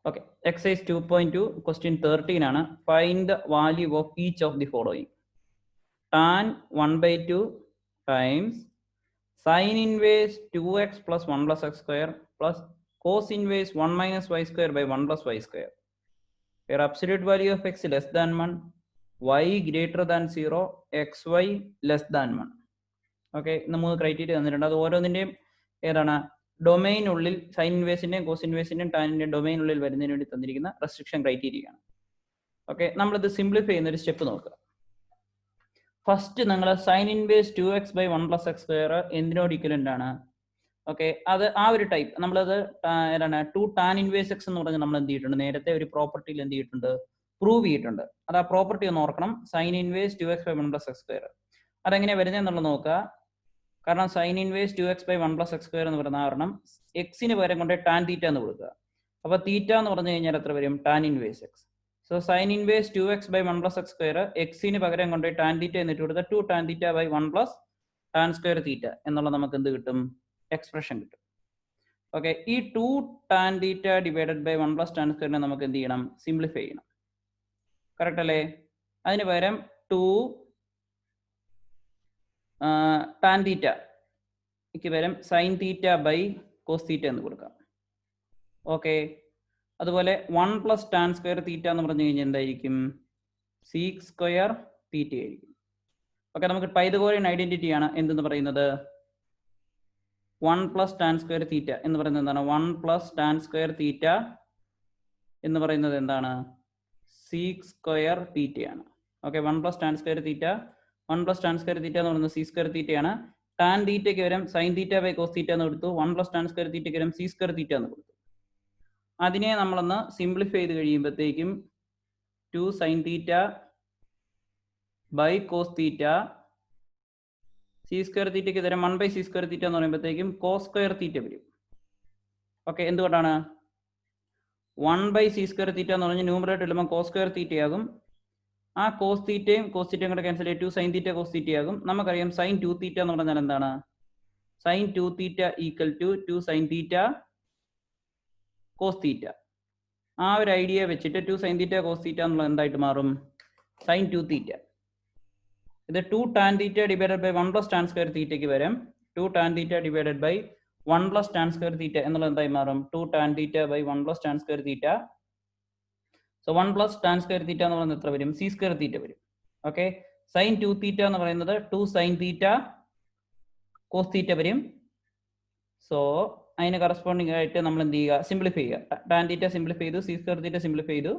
Okay, exercise 2.2, question 13 ആണ്. Find the value of each of the following. Tan 1/2 times sin inverse 2x plus 1 plus x square plus cos inverse 1 minus y square by 1 plus y square. Where absolute value of x less than 1, y greater than 0, xy less than 1. Okay, ഇന്ന് 3 criteria തന്നിട്ടുണ്ട്. അത് ഓരോന്നിൻ്റെയും ഏതാണ് ഡൊമൈനുള്ളിൽ sign ഇൻവേഴ്സിൻ്റെയും cos ഇൻവേഴ്സിൻ്റെയും ടാനിൻ്റെയും ഡൊമൈനുള്ളിൽ വരുന്നതിന് വേണ്ടി തന്നിരിക്കുന്ന restriction criteria ആണ്. Okay, നമ്മളിത് സിംപ്ലിഫൈ ചെയ്യുന്ന ഒരു സ്റ്റെപ്പ് നോക്കുക. ഫസ്റ്റ് നിങ്ങൾ sine inverse 2x by 1 plus x square എന്തിനോട് ഇക്വലന്റ് ആണ്? ഓക്കെ, അത് ആ ഒരു ടൈപ്പ് നമ്മളത് ഏതാണ് 2 tan ഇൻവേഴ്സ് x എന്ന് പറഞ്ഞ് നമ്മൾ എന്ത് ചെയ്തിട്ടുണ്ട്, നേരത്തെ ഒരു പ്രോപ്പർട്ടിയിൽ എന്ത് ചെയ്തിട്ടുണ്ട്, പ്രൂവ് ചെയ്തിട്ടുണ്ട്. അത് ആ പ്രോപ്പർട്ടി ഒന്ന് ഓർക്കണം, sign inverse 2x by 1 plus x square. അതെങ്ങനെ വരുന്നതെന്നുള്ളത് നോക്കുക. കാരണം sign inverse 2x by 1 plus x square എന്ന് പറയുന്ന കാരണം എക്സിന് പകരം കൊണ്ട് ടാൻ തീറ്റ എന്ന് കൊടുക്കുക. അപ്പൊ തീറ്റ എന്ന് പറഞ്ഞു കഴിഞ്ഞാൽ എത്ര വരും? Tan inverse X. So sine inverse 2x by 1 plus x square എക്സിന് പകരം കൊണ്ട് ടാൻ തീറ്റ എന്നിട്ട് കൊടുത്താൽ 2 tan theta by 1 plus tan square തീറ്റ എന്നുള്ള നമുക്ക് എന്ത് കിട്ടും? എക്സ്പ്രഷൻ കിട്ടും. ഓക്കെ, ഈ 2 tan theta divided by 1 plus tan സ്ക്വയറിനെ നമുക്ക് എന്ത് ചെയ്യണം? സിംപ്ലിഫൈ ചെയ്യണം. കറക്റ്റ് അല്ലേ? അതിന് പകരം 2 ടാൻ തീറ്റയ്ക്ക് പകരം sine theta by cos theta എന്ന് കൊടുക്കാം. ഓക്കെ, അതുപോലെ 1 പ്ലസ് ടാൻ സ്ക്വയർ തീറ്റ എന്ന് പറഞ്ഞു കഴിഞ്ഞാൽ എന്തായിരിക്കും? സീക്ക് സ്ക്വയർ തീറ്റ ആയിരിക്കും. ഓക്കെ, നമുക്ക് പൈതഗോറിയൻ ഐഡന്റിറ്റി ആണ് എന്തെന്ന് പറയുന്നത്? 1 പ്ലസ് ടാൻ സ്ക്വയർ തീറ്റ എന്ന് പറയുന്നത് എന്താണ്? 1 പ്ലസ് ടാൻ സ്ക്വയർ തീറ്റ എന്ന് പറയുന്നത് എന്താണ്? സീക്ക് സ്ക്വയർ തീറ്റയാണ്. Okay, 1 plus tan square theta, 1 plus tan square theta എന്ന് പറയുന്നത് സി സ്ക്വയർ തീറ്റയാണ്. ടാൻ തീറ്റയ്ക്ക് വരും sine theta by cos theta എന്ന് കൊടുത്തു. 1 പ്ലസ് ടാൻ സ്ക്വയർ തീറ്റയ്ക്ക് വരും സി സ്ക്വയർ തീറ്റ എന്ന് കൊടുത്തു. അതിനെ നമ്മളൊന്ന് സിംപ്ലിഫൈ ചെയ്ത് കഴിയുമ്പോഴത്തേക്കും 2 sine theta by cos theta, C square തീറ്റയ്ക്ക് തരം 1 ബൈ സി സ്ക്വയർ തീറ്റ എന്ന് പറയുമ്പോഴത്തേക്കും കോസ് സ്ക്വയർ തീറ്റ വരും. ഓക്കെ, എന്തുകൊണ്ടാണ്? 1 ബൈ സി സ്ക്വയർ തീറ്റ എന്ന് പറഞ്ഞാൽ ന്യൂമറേറ്റർ ഇടുമ്പോൾ കോസ് സ്ക്വയർ തീറ്റയാകും. ആ കോസ് തീറ്റയും കൂടെ ക്യാൻസൽ ചെയ്ത് 2 സൈൻ തീറ്റ കോസ് തീറ്റയാകും. നമുക്കറിയാം സൈൻ 2 തീറ്റ എന്ന് പറഞ്ഞാൽ എന്താണ്? Sine 2 theta equal to 2 sine theta cos theta. ആ ഒരു ഐഡിയ വെച്ചിട്ട് 2 സൈൻ തീറ്റ കോസ് തീറ്റ എന്നുള്ളത് എന്തായിട്ട് മാറും? Sine 2 theta. ഇത് 2 tan theta divided by 1 plus tan square തീറ്റയ്ക്ക് വരും 2 tan theta divided by 1 plus tan square theta എന്നുള്ളത് എന്തായി മാറും? 2 tan theta by 1 plus tan square theta. So 1 plus tan square theta എന്ന് പറയുന്നത് എത്ര വരും? സി സ്ക്വയർ തീറ്റ വരും. ഓക്കെ, സൈൻ 2 തീറ്റ എന്ന് പറയുന്നത് 2 സൈൻ തീറ്റ കോസ് തീറ്റ വരും. സോ അതിന് കറസ്പോണ്ടിങ് ആയിട്ട് നമ്മൾ എന്ത് ചെയ്യുക? സിംപ്ലിഫൈ ചെയ്യുക. ടാൻ തീറ്റ സിംപ്ലിഫൈ ചെയ്തു, സി സ്ക്വയർ തീറ്റ സിംപ്ലിഫൈ ചെയ്തു,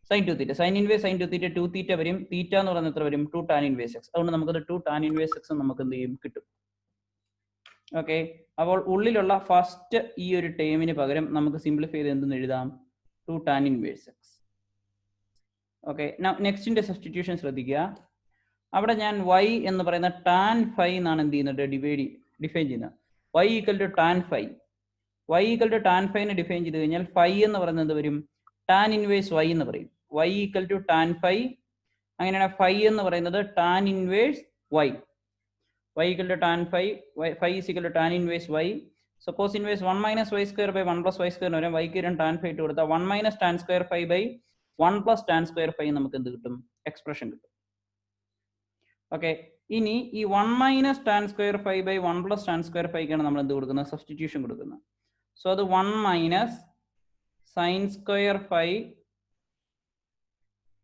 സൈൻ 2 തീറ്റ, സൈൻ ഇൻവേഴ്സ് സൈൻ 2 തീറ്റ 2 തീറ്റ വരും. തീറ്റ എന്ന് പറയുന്നത് എത്ര വരും? 2 ടാൻ ഇൻവേഴ്സ് എക്സ്. അതുകൊണ്ട് നമുക്കത് 2 ടാൻ ഇൻവേഴ്സ് എക്സ് നമുക്ക് എന്ത് ചെയ്യും? കിട്ടും. ഓക്കെ, അപ്പോൾ ഉള്ളിലുള്ള ഫസ്റ്റ് ഈ ഒരു ടേമിന് പകരം നമുക്ക് സിംപ്ലിഫൈ ചെയ്ത് എന്തെന്ന് എഴുതാം? 2 ടാൻ ഇൻവേഴ്സ് എക്സ്. ഓക്കെ, നെക്സ്റ്റിന്റെ സബ്സ്റ്റിറ്റ്യൂഷൻ ശ്രദ്ധിക്കുക. അവിടെ ഞാൻ y എന്ന് പറയുന്ന ടാൻ ഫൈ എന്നാണ് എന്ത് ചെയ്യുന്നത്? ഡിഫൈൻ ചെയ്യുന്നത്. y equal to tan phi. y equal to tan ഫൈനെ ഡിഫൈൻ ചെയ്ത് കഴിഞ്ഞാൽ ഫൈ എന്ന് പറയുന്നത് എന്ത് വരും? ടാൻ ഇൻവേഴ്സ് y എന്ന് പറയും. y equal to tan phi. അങ്ങനെയാണ് ഫൈ എന്ന് പറയുന്നത് tan inverse y. y equal to tan phi, phi is equal to tan inverse y. So cos inverse 1 minus y square by 1 plus y square വരും. y ക്ക് tan phi ഇട്ട് കൊടുത്താൽ 1 minus tan square phi by 1 plus tan square phi നമുക്ക് എന്ത് കിട്ടും? Expression കിട്ടും. Okay, ഇനി ഈ 1 minus tan square phi by 1 plus tan square ഫൈക്കാണ് നമ്മൾ എന്ത് കൊടുക്കുന്നത്? സബ്സ്റ്റിറ്റ്യൂഷൻ കൊടുക്കുന്നത്. സോ അത് 1 minus sine square phi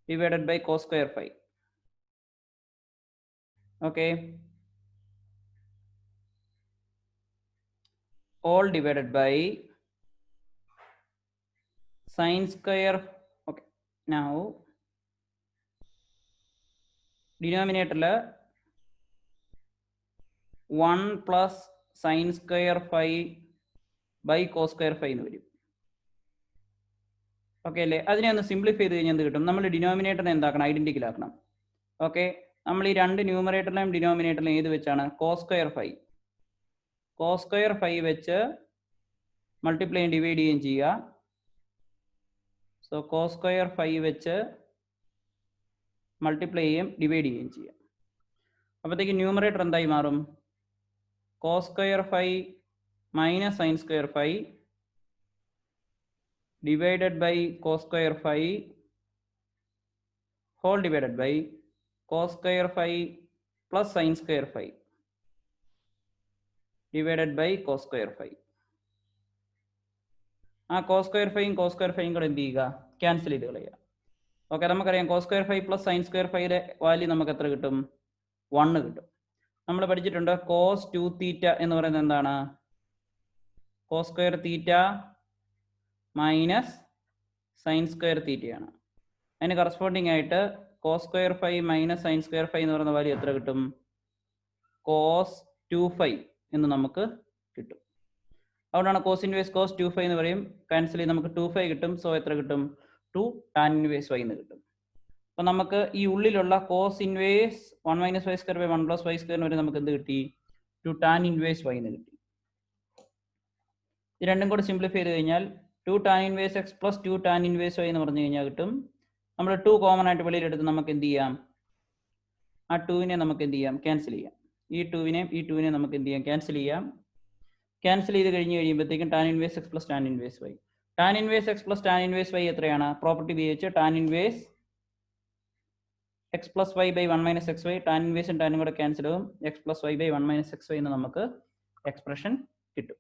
divided by cos square phi. Okay, all divided by sin square. Okay, now denominator 1 plus sin square phi by cos square phi എന്ന് വരും. Okay അല്ലേ? അതിനെ ഒന്ന് സിംപ്ലിഫൈ ചെയ്ത് കഴിഞ്ഞാൽ എന്ത് കിട്ടും? നമ്മൾ ഡിനോമിനേറ്ററിനെ എന്താക്കണം? ഐഡന്റിക്കൽ ആക്കണം. ഓക്കെ, നമ്മൾ ഈ രണ്ട് ന്യൂമറേറ്ററിലെയും ഡിനോമിനേറ്ററിലെയും ഏത് വെച്ചാണ്? Cos square phi. Cos square phi വെച്ച് മൾട്ടിപ്ലൈയും ഡിവൈഡ് ചെയ്യുകയും ചെയ്യുക. സോ കോസ് സ്ക്വയർ ഫൈ വെച്ച് മൾട്ടിപ്ലൈ ചെയ്യുകയും ഡിവൈഡ് ചെയ്യുകയും ചെയ്യാം. അപ്പോഴത്തേക്ക് ന്യൂമറേറ്റർ എന്തായി മാറും? Cos square phi minus sine square phi divided by cos square phi whole divided by cos square phi plus sine square phi divided by cos square phi. ആ cos square ഫൈയും cos square ഫൈയും കൂടെ എന്ത് ചെയ്യുക, cancel ചെയ്ത് കളയുക. Okay, നമുക്കറിയാം cos square phi plus sine square ഫൈയുടെ വാല്യൂ നമുക്ക് എത്ര കിട്ടും, 1 കിട്ടും. നമ്മൾ പഠിച്ചിട്ടുണ്ട് കോസ് 2 തീറ്റ എന്ന് പറയുന്നത് എന്താണ്, cos square theta minus sine square തീറ്റയാണ്. അതിന് കറസ്പോണ്ടിങ് ആയിട്ട് cos square phi minus sine square phi എന്ന് പറയുന്ന വാല്യൂ എത്ര കിട്ടും, കോസ് 2φ എന്ന് നമുക്ക് കിട്ടും. അതുകൊണ്ടാണ് കോസ് ഇൻവേഴ്സ് കോസ് 2φ എന്ന് പറയും. ക്യാൻസൽ ചെയ്ത് നമുക്ക് 2φ കിട്ടും. സോ എത്ര കിട്ടും, 2 ടാൻ ഇൻവേഴ്സ് y എന്ന് കിട്ടും. അപ്പൊ നമുക്ക് ഈ ഉള്ളിലുള്ള cos inverse 1 minus y square by 1 plus y square വരെ നമുക്ക് എന്ത് കിട്ടി, 2 ടാൻ ഇൻവേഴ്സ് y എന്ന് കിട്ടി. ഇത് രണ്ടും കൂടെ സിംപ്ലിഫൈ ചെയ്ത് കഴിഞ്ഞാൽ 2 tan inverse x plus 2 tan inverse y എന്ന് പറഞ്ഞു കഴിഞ്ഞാൽ കിട്ടും. നമ്മൾ 2 കോമൺ ആയിട്ട് വെളിയിലെടുത്ത് നമുക്ക് എന്ത് ചെയ്യാം, ആ 2നെ നമുക്ക് എന്ത് ചെയ്യാം, ക്യാൻസൽ ചെയ്യാം. ഈ 2നെ നമുക്ക് എന്ത് ചെയ്യാം, ക്യാൻസൽ ചെയ്യാം. ക്യാൻസൽ ചെയ്ത് കഴിയുമ്പോഴത്തേക്കും tan inverse x plus tan inverse y. Tan inverse x plus tan inverse y എത്രയാണ്, പ്രോപ്പർട്ടി ഉപയോഗിച്ച് tan inverse x plus y by 1 minus x y. Tan ഇൻവേഴ്സും ടാനും കൂടെ ക്യാൻസൽ ആവും. X plus y by 1 minus x y എന്ന് നമുക്ക് expression കിട്ടും.